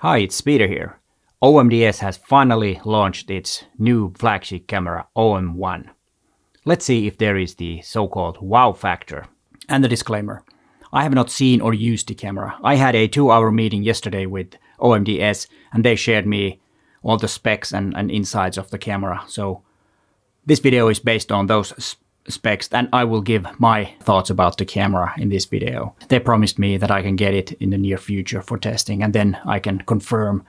Hi, it's Peter here. OMDS has finally launched its new flagship camera, OM-1. Let's see if there is the so-called wow factor. And the disclaimer, I have not seen or used the camera. I had a 2-hour meeting yesterday with OMDS and they shared me all the specs and insides of the camera. So this video is based on those specs and I will give my thoughts about the camera in this video. They promised me that I can get it in the near future for testing and then I can confirm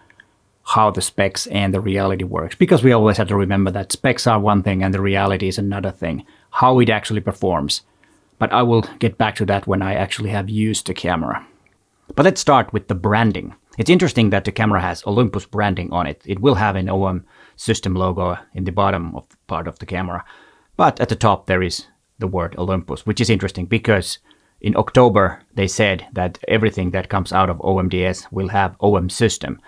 how the specs and the reality works, because we always have to remember that specs are one thing and the reality is another thing, how it actually performs. But I will get back to that when I actually have used the camera. But let's start with the branding. It's interesting that the camera has Olympus branding on it. It will have an OM system logo in the bottom of part of the camera. But at the top there is the word Olympus, which is interesting because in October they said that everything that comes out of OMDS will have OM system.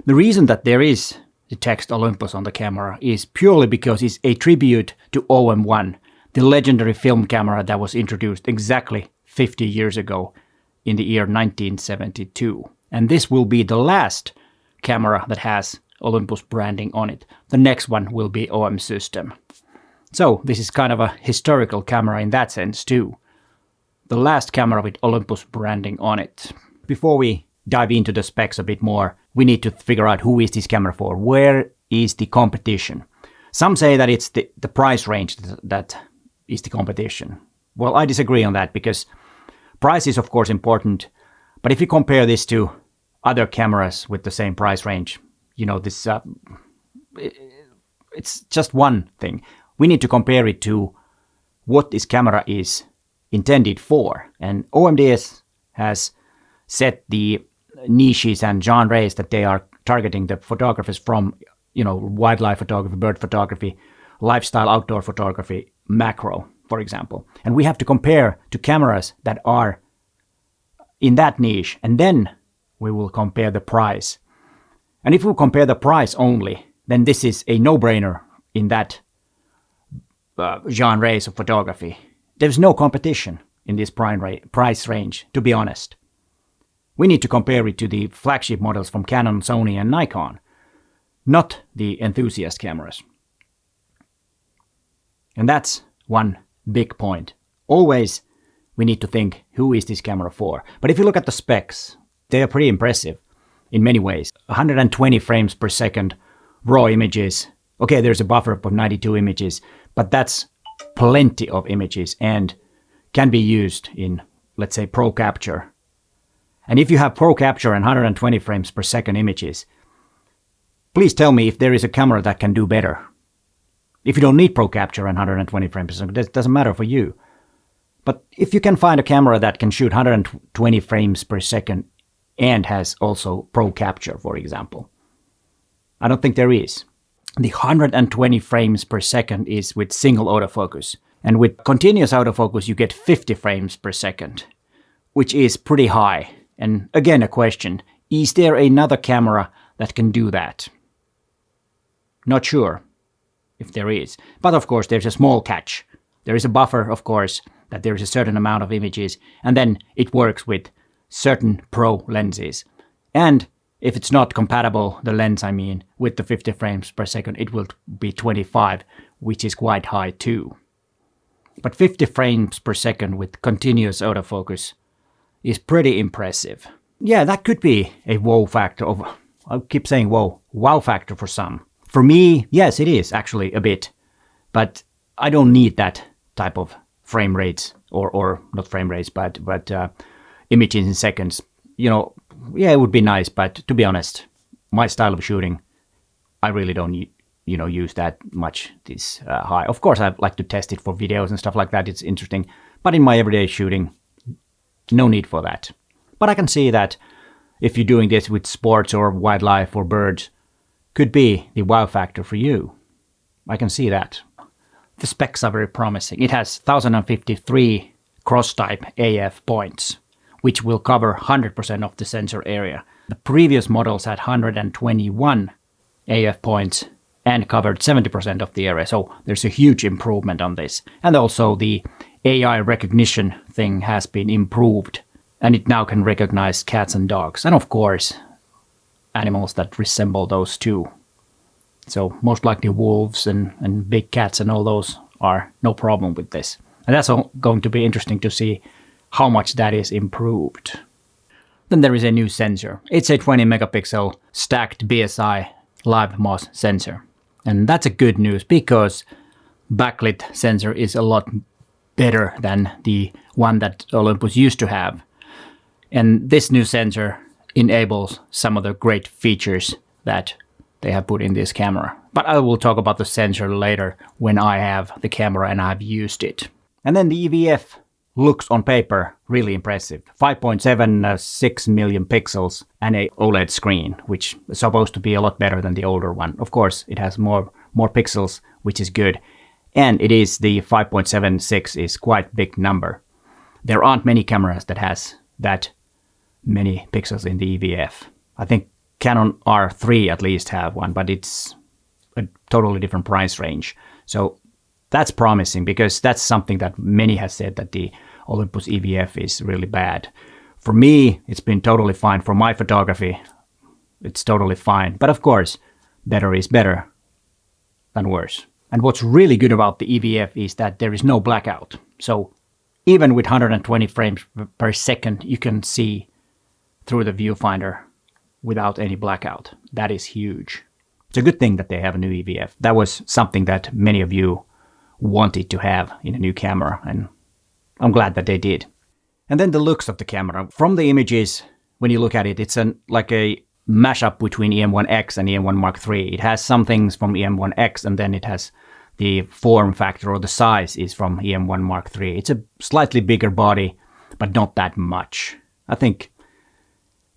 The reason that there is the text Olympus on the camera is purely because it's a tribute to OM-1, the legendary film camera that was introduced exactly 50 years ago in the year 1972. And this will be the last camera that has Olympus branding on it. The next one will be OM system. So this is kind of a historical camera in that sense too. The last camera with Olympus branding on it. Before we dive into the specs a bit more, we need to figure out who is this camera for. Where is the competition? Some say that it's the price range that is the competition. Well, I disagree on that because price is of course important. But if you compare this to other cameras with the same price range, you know, this it's just one thing. We need to compare it to what this camera is intended for. And OMDS has set the niches and genres that they are targeting the photographers from, you know, wildlife photography, bird photography, lifestyle outdoor photography, macro, for example. And we have to compare to cameras that are in that niche, and then we will compare the price. And if we compare the price only, then this is a no-brainer in that genres of photography. There's no competition in this price range, to be honest. We need to compare it to the flagship models from Canon, Sony and Nikon, not the enthusiast cameras. And that's one big point. Always we need to think, who is this camera for? But if you look at the specs, they are pretty impressive in many ways. 120 frames per second, raw images. Okay, there's a buffer of 92 images, but that's plenty of images and can be used in, let's say, Pro Capture. And if you have Pro Capture and 120 frames per second images, please tell me if there is a camera that can do better. If you don't need Pro Capture and 120 frames per second, that doesn't matter for you. But if you can find a camera that can shoot 120 frames per second and has also Pro Capture, for example, I don't think there is. The 120 frames per second is with single autofocus. And with continuous autofocus, you get 50 frames per second, which is pretty high. And again, a question, is there another camera that can do that? Not sure if there is. But of course, there's a small catch. There is a buffer, of course, that there is a certain amount of images, and then it works with certain Pro lenses. And if it's not compatible, the lens I mean, with the 50 frames per second, it will be 25, which is quite high too. But 50 frames per second with continuous autofocus is pretty impressive. Yeah, that could be a wow factor of, I keep saying wow factor for some. For me, yes, it is actually a bit, but I don't need that type of frame rates or not frame rates, but images in seconds. You know, yeah, it would be nice, but to be honest, my style of shooting, I really don't, use that much this high. Of course, I like to test it for videos and stuff like that. It's interesting, but in my everyday shooting, no need for that. But I can see that if you're doing this with sports or wildlife or birds, could be the wow factor for you. I can see that. The specs are very promising. It has 1053 cross-type AF points, which will cover 100% of the sensor area. The previous models had 121 AF points and covered 70% of the area, so there's a huge improvement on this. And also the AI recognition thing has been improved, and it now can recognize cats and dogs. And of course, animals that resemble those two. So most likely wolves and big cats and all those are no problem with this. And that's all going to be interesting to see how much that is improved. Then there is a new sensor. It's a 20 megapixel stacked BSI live MOS sensor. And that's a good news because backlit sensor is a lot better than the one that Olympus used to have. And this new sensor enables some of the great features that they have put in this camera. But I will talk about the sensor later when I have the camera and I've used it. And then the EVF looks on paper really impressive. 5.76 million pixels and a OLED screen, which is supposed to be a lot better than the older one. Of course, it has more pixels, which is good. And it is the 5.76 is quite big number. There aren't many cameras that has that many pixels in the EVF. I think Canon R3 at least have one, but it's a totally different price range. So that's promising because that's something that many have said that the Olympus EVF is really bad. For me, it's been totally fine. For my photography, it's totally fine. But of course, better is better than worse. And what's really good about the EVF is that there is no blackout. So even with 120 frames per second, you can see through the viewfinder without any blackout. That is huge. It's a good thing that they have a new EVF. That was something that many of you wanted to have in a new camera, and I'm glad that they did. And then the looks of the camera. From the images, when you look at it, it's like a mashup between OM-1X and OM-1 Mark III. It has some things from OM-1X, and then it has the form factor or the size is from OM-1 Mark III. It's a slightly bigger body, but not that much. I think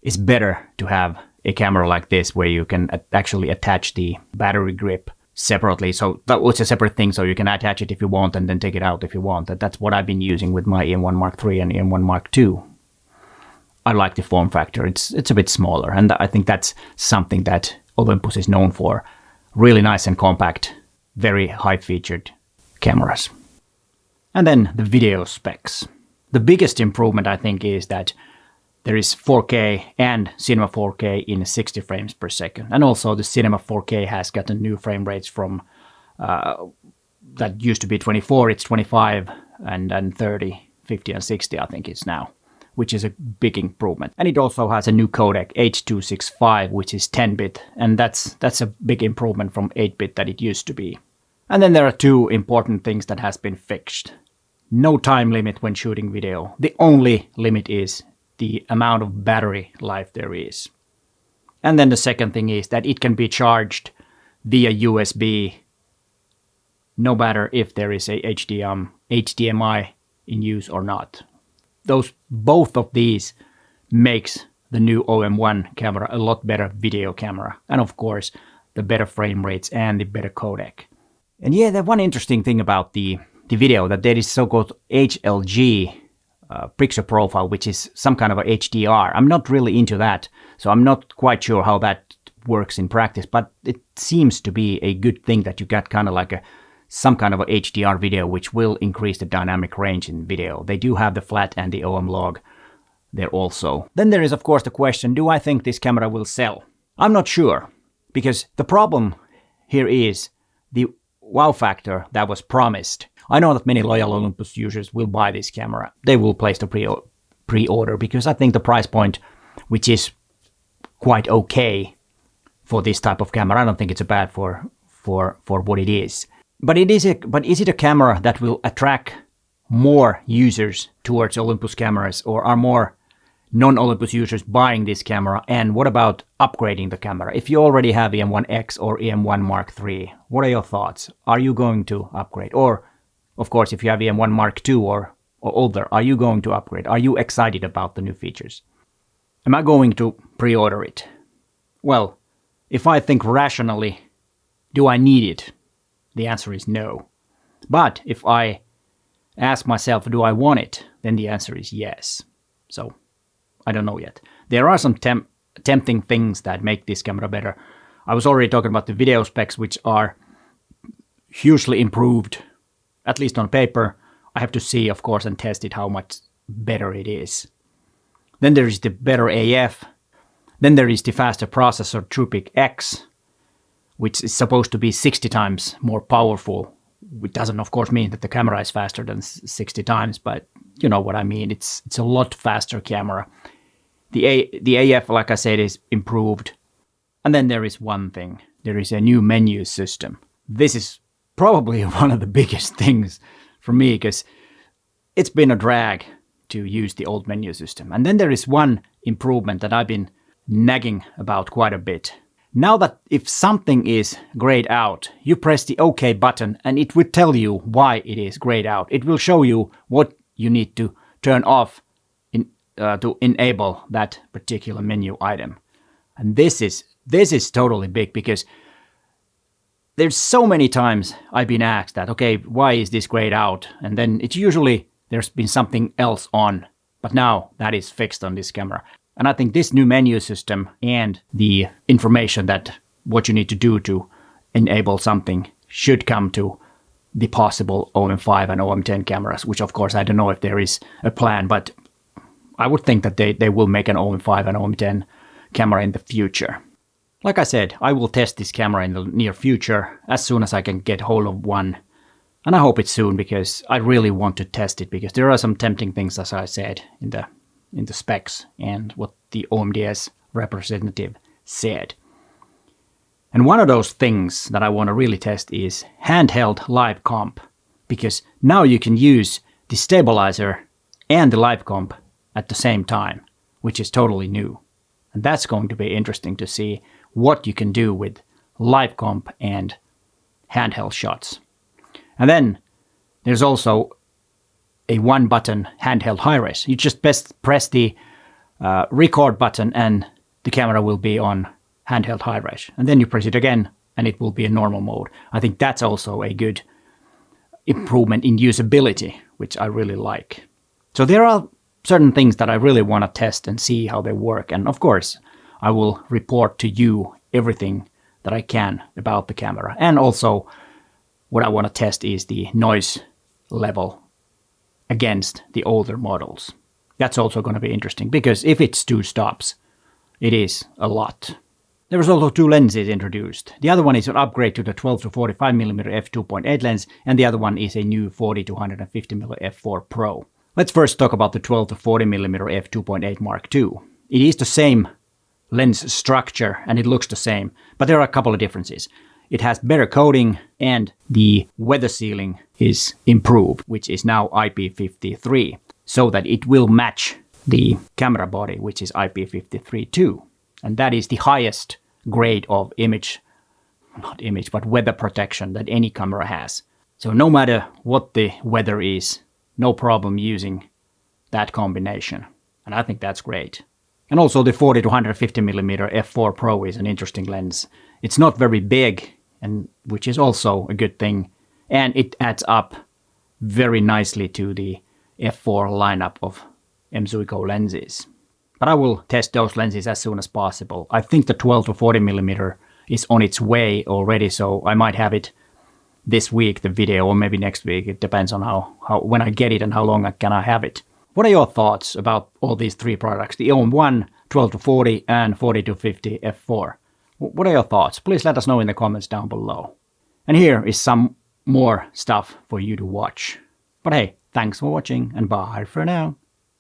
it's better to have a camera like this where you can actually attach the battery grip separately. So that was a separate thing, so you can attach it if you want and then take it out if you want. That's what I've been using with my OM-1 Mark III and OM-1 Mark II. I like the form factor. It's a bit smaller, and I think that's something that Olympus is known for. Really nice and compact, very high-featured cameras. And then the video specs. The biggest improvement, I think, is that there is 4K and Cinema 4K in 60 frames per second. And also the Cinema 4K has gotten new frame rates from, that used to be 24, it's 25, and 30, 50 and 60 I think it's now, which is a big improvement. And it also has a new codec, H.265, which is 10-bit, and that's a big improvement from 8-bit that it used to be. And then there are two important things that has been fixed. No time limit when shooting video. The only limit is the amount of battery life there is. And then the second thing is that it can be charged via USB, no matter if there is a HDMI in use or not. Both of these makes the new OM-1 camera a lot better video camera. And of course, the better frame rates and the better codec. And yeah, the one interesting thing about the video, that there is so-called HLG picture profile, which is some kind of a HDR. I'm not really into that, so I'm not quite sure how that works in practice, but it seems to be a good thing that you got kind of like some kind of a HDR video, which will increase the dynamic range in video. They do have the flat and the OM log there also. Then there is, of course, the question, do I think this camera will sell? I'm not sure, because the problem here is the wow factor that was promised. I know that many loyal Olympus users will buy this camera. They will place the pre-order because I think the price point, which is quite okay for this type of camera, I don't think it's bad for what it is. But is it a camera that will attract more users towards Olympus cameras, or are more non-Olympus users buying this camera? And what about upgrading the camera? If you already have OM-1X or OM-1 Mark III, what are your thoughts? Are you going to upgrade? Or, of course, if you have OM-1 Mark II or older, are you going to upgrade? Are you excited about the new features? Am I going to pre-order it? Well, if I think rationally, do I need it? The answer is no. But if I ask myself, do I want it? Then the answer is yes. So, I don't know yet. There are some tempting things that make this camera better. I was already talking about the video specs, which are hugely improved, at least on paper. I have to see, of course, and test it how much better it is. Then there is the better AF. Then there is the faster processor TruePic X, which is supposed to be 60 times more powerful. It doesn't, of course, mean that the camera is faster than 60 times, but you know what I mean. It's a lot faster camera. The AF, like I said, is improved. And then there is one thing. There is a new menu system. This is probably one of the biggest things for me, because it's been a drag to use the old menu system. And then there is one improvement that I've been nagging about quite a bit. Now that if something is grayed out, you press the OK button and it will tell you why it is grayed out. It will show you what you need to turn off to enable that particular menu item. And this is totally big, because there's so many times I've been asked that, okay, why is this grayed out? And then it's usually there's been something else on, but now that is fixed on this camera. And I think this new menu system and the information that what you need to do to enable something should come to the possible OM-5 and OM-10 cameras, which of course I don't know if there is a plan, but I would think that they will make an OM-5 and OM-10 camera in the future. Like I said, I will test this camera in the near future as soon as I can get hold of one. And I hope it's soon, because I really want to test it, because there are some tempting things, as I said, in the specs and what the OMDS representative said. And one of those things that I want to really test is handheld live comp, because now you can use the stabilizer and the live comp at the same time, which is totally new. And that's going to be interesting to see what you can do with live comp and handheld shots. And then there's also a one-button handheld high-res. You just press the record button and the camera will be on handheld high-res. And then you press it again and it will be in normal mode. I think that's also a good improvement in usability, which I really like. So there are certain things that I really want to test and see how they work. And of course, I will report to you everything that I can about the camera. And also, what I want to test is the noise level against the older models. That's also going to be interesting, because if it's 2 stops, it is a lot. There was also 2 lenses introduced. The other one is an upgrade to the 12 to 45mm f2.8 lens, and the other one is a new 40 to 150mm f4 Pro. Let's first talk about the 12 to 40mm f2.8 Mark II. It is the same lens structure and it looks the same, but there are a couple of differences. It has better coating and the weather sealing is improved, which is now IP53, so that it will match the camera body, which is IP53 too. And that is the highest grade of weather protection that any camera has. So no matter what the weather is, no problem using that combination. And I think that's great. And also the 40 to 150mm f4 Pro is an interesting lens. It's not very big, and which is also a good thing. And it adds up very nicely to the f4 lineup of M-Zuiko lenses. But I will test those lenses as soon as possible. I think the 12 to 40mm is on its way already, so I might have it this week, the video, or maybe next week. It depends on how when I get it and how long can I have it. What are your thoughts about all these 3 products? The OM-1, 12 to 40, and 40 to 50 f4. What are your thoughts? Please let us know in the comments down below. And here is some more stuff for you to watch. But hey, thanks for watching and bye for now.